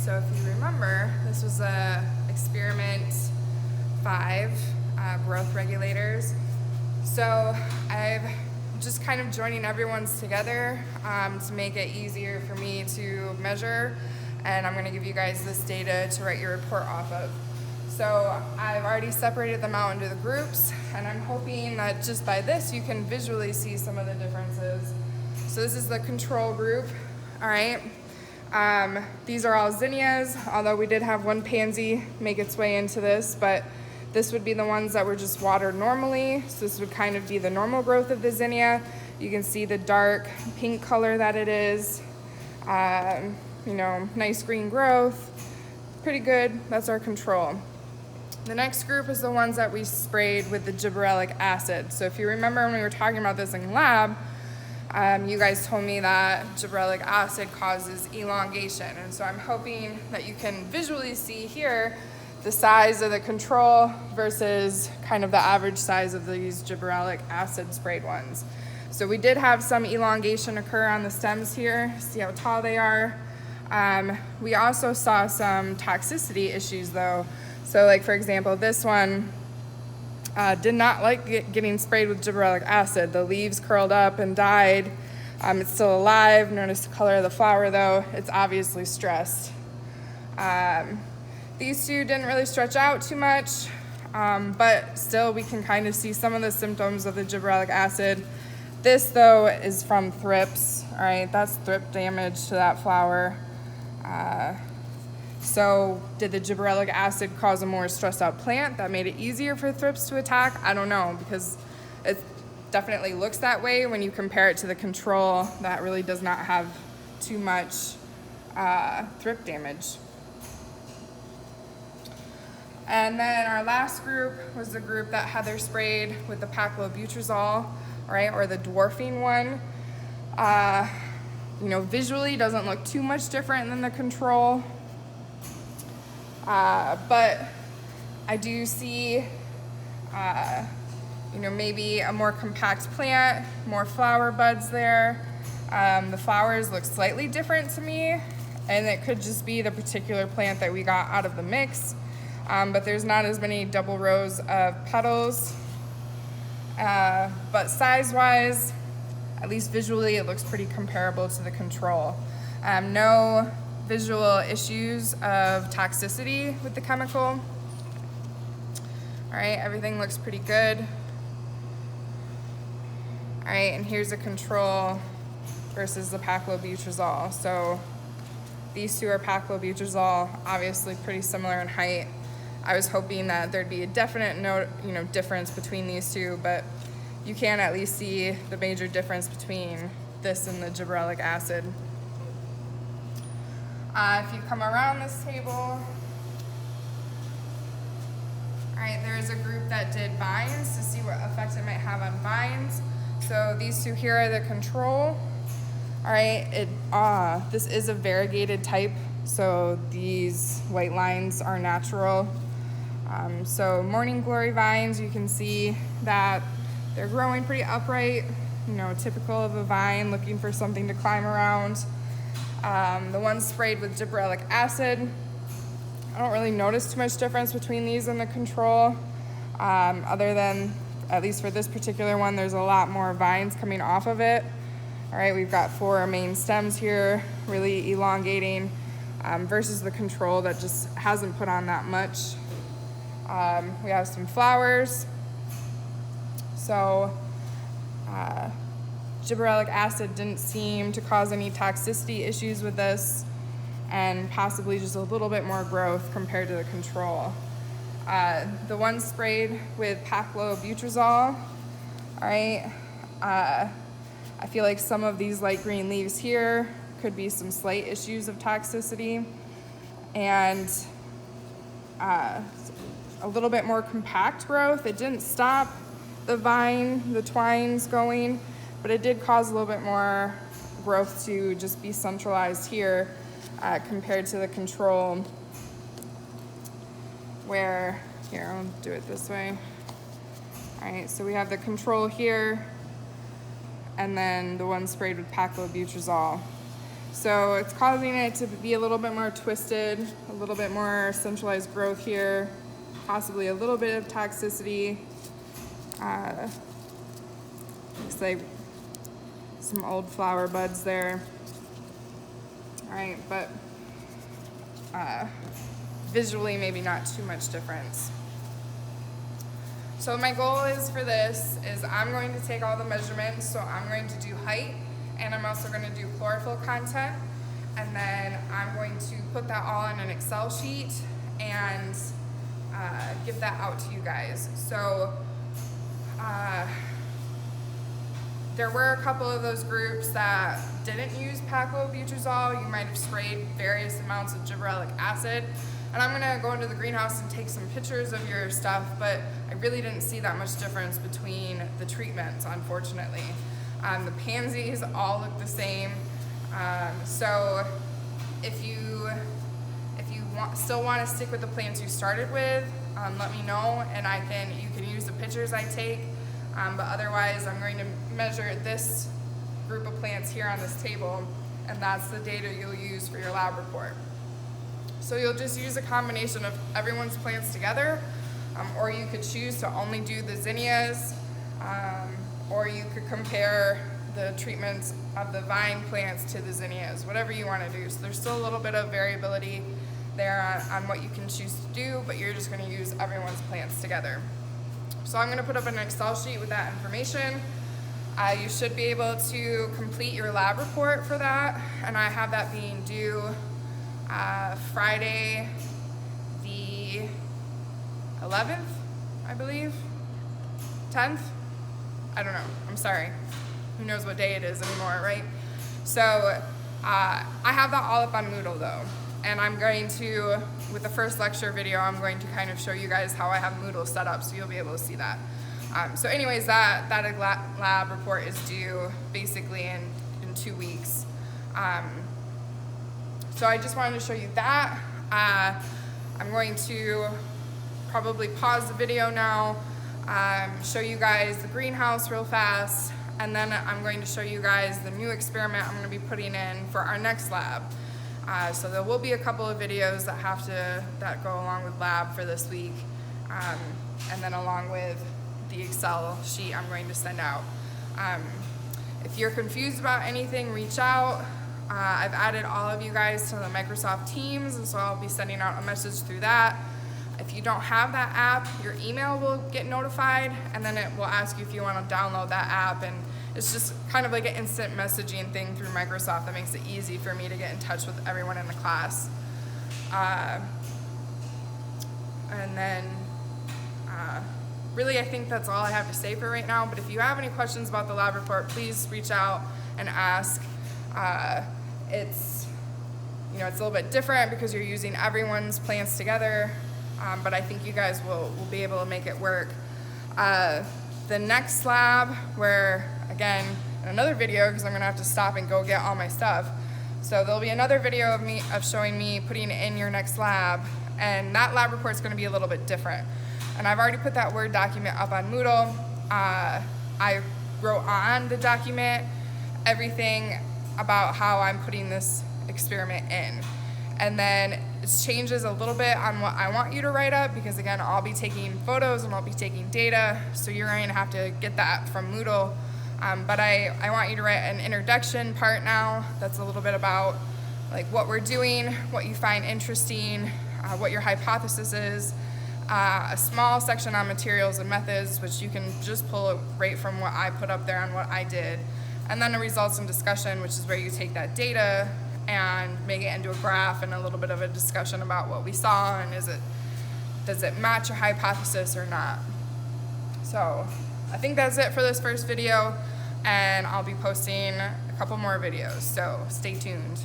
so if you remember, this was experiment 5, growth regulators. So I'm just kind of joining everyone's together to make it easier for me to measure, and I'm going to give you guys this data to write your report off of. So I've already separated them out into the groups, and I'm hoping that just by this you can visually see some of the differences. So this is the control group, all right? These are all zinnias, although we did have one pansy make its way into this, but this would be the ones that were just watered normally. So this would kind of be the normal growth of the zinnia. You can see the dark pink color that it is. You know, nice green growth, pretty good. That's our control. The next group is the ones that we sprayed with the gibberellic acid. So if you remember when we were talking about this in lab, you guys told me that gibberellic acid causes elongation. And so I'm hoping that you can visually see here the size of the control versus kind of the average size of these gibberellic acid sprayed ones. So we did have some elongation occur on the stems here. See how tall they are. We also saw some toxicity issues though. So like for example, this one did not like getting sprayed with gibberellic acid. The leaves curled up and died. It's still alive. Notice the color of the flower though. It's obviously stressed. These two didn't really stretch out too much, but still we can kind of see some of the symptoms of the gibberellic acid. This though is from thrips, all right? That's thrip damage to that flower. So did the gibberellic acid cause a more stressed out plant that made it easier for thrips to attack? I don't know, because it definitely looks that way when you compare it to the control that really does not have too much thrip damage. And then our last group was the group that Heather sprayed with the paclobutrazol, right, or the dwarfing one. You know, visually doesn't look too much different than the control. But I do see, you know, maybe a more compact plant, more flower buds there. The flowers look slightly different to me, and it could just be the particular plant that we got out of the mix. But there's not as many double rows of petals. But size-wise, at least visually, it looks pretty comparable to the control. No visual issues of toxicity with the chemical. All right, everything looks pretty good. All right, and here's the control versus the paclobutrazol. So these two are paclobutrazol, obviously pretty similar in height. I was hoping that there'd be a definite difference between these two, but you can at least see the major difference between this and the gibberellic acid. If you come around this table, all right, there's a group that did vines to see what effect it might have on vines. So these two here are the control. All right, this is a variegated type, so these white lines are natural. So morning glory vines, you can see that they're growing pretty upright, you know, typical of a vine looking for something to climb around. The ones sprayed with gibberellic acid, I don't really notice too much difference between these and the control, other than, at least for this particular one, there's a lot more vines coming off of it. All right, we've got 4 main stems here, really elongating, versus the control that just hasn't put on that much. We have some flowers. So gibberellic acid didn't seem to cause any toxicity issues with this, and possibly just a little bit more growth compared to the control. The one sprayed with paclobutrazol, all right, I feel like some of these light green leaves here could be some slight issues of toxicity, and a little bit more compact growth. It didn't stop the vine, the twines going, but it did cause a little bit more growth to just be centralized here compared to the control, where, here, I'll do it this way. All right, so we have the control here, and then the one sprayed with paclobutrazol. So it's causing it to be a little bit more twisted, a little bit more centralized growth here, possibly a little bit of toxicity. Looks like some old flower buds there. All right, but visually maybe not too much difference. So my goal is for this is I'm going to take all the measurements, so I'm going to do height, and I'm also going to do chlorophyll content, and then I'm going to put that all in an Excel sheet and give that out to you guys. So there were a couple of those groups that didn't use paclobutrazol. You might have sprayed various amounts of gibberellic acid. And I'm gonna go into the greenhouse and take some pictures of your stuff, but I really didn't see that much difference between the treatments, unfortunately. The pansies all look the same. So if you still want to stick with the plants you started with, let me know, and you can use the pictures I take. But otherwise, I'm going to measure this group of plants here on this table, and that's the data you'll use for your lab report. So you'll just use a combination of everyone's plants together, or you could choose to only do the zinnias, or you could compare the treatments of the vine plants to the zinnias, whatever you want to do. So there's still a little bit of variability there on what you can choose to do, but you're just going to use everyone's plants together. So I'm going to put up an Excel sheet with that information. You should be able to complete your lab report for that, and I have that being due Friday the 11th, I believe, 10th? I don't know, I'm sorry. Who knows what day it is anymore, right? So I have that all up on Moodle though, and I'm going to, with the first lecture video, I'm going to kind of show you guys how I have Moodle set up, so you'll be able to see that. So anyways, that lab report is due basically in 2 weeks. So I just wanted to show you that. I'm going to probably pause the video now, show you guys the greenhouse real fast, and then I'm going to show you guys the new experiment I'm going to be putting in for our next lab. So there will be a couple of videos that go along with lab for this week, and then along with the Excel sheet I'm going to send out. If you're confused about anything, reach out. I've added all of you guys to the Microsoft Teams, and so I'll be sending out a message through that. If you don't have that app, your email will get notified, and then it will ask you if you want to download that app, and it's just kind of like an instant messaging thing through Microsoft that makes it easy for me to get in touch with everyone in the class. And then really I think that's all I have to say for right now, but if you have any questions about the lab report, please reach out and ask. It's a little bit different because you're using everyone's plants together, but I think you guys will be able to make it work. The next lab, where again, in another video, because I'm gonna have to stop and go get all my stuff. So there'll be another video of showing me putting in your next lab, and that lab report's gonna be a little bit different. And I've already put that Word document up on Moodle. I wrote on the document everything about how I'm putting this experiment in. And then it changes a little bit on what I want you to write up, because again, I'll be taking photos and I'll be taking data, so you're going to have to get that from Moodle. But I want you to write an introduction part now that's a little bit about like what we're doing, what you find interesting, what your hypothesis is, a small section on materials and methods, which you can just pull it right from what I put up there on what I did, and then a results and discussion, which is where you take that data and make it into a graph and a little bit of a discussion about what we saw and does it match your hypothesis or not. So I think that's it for this first video, and I'll be posting a couple more videos, so stay tuned.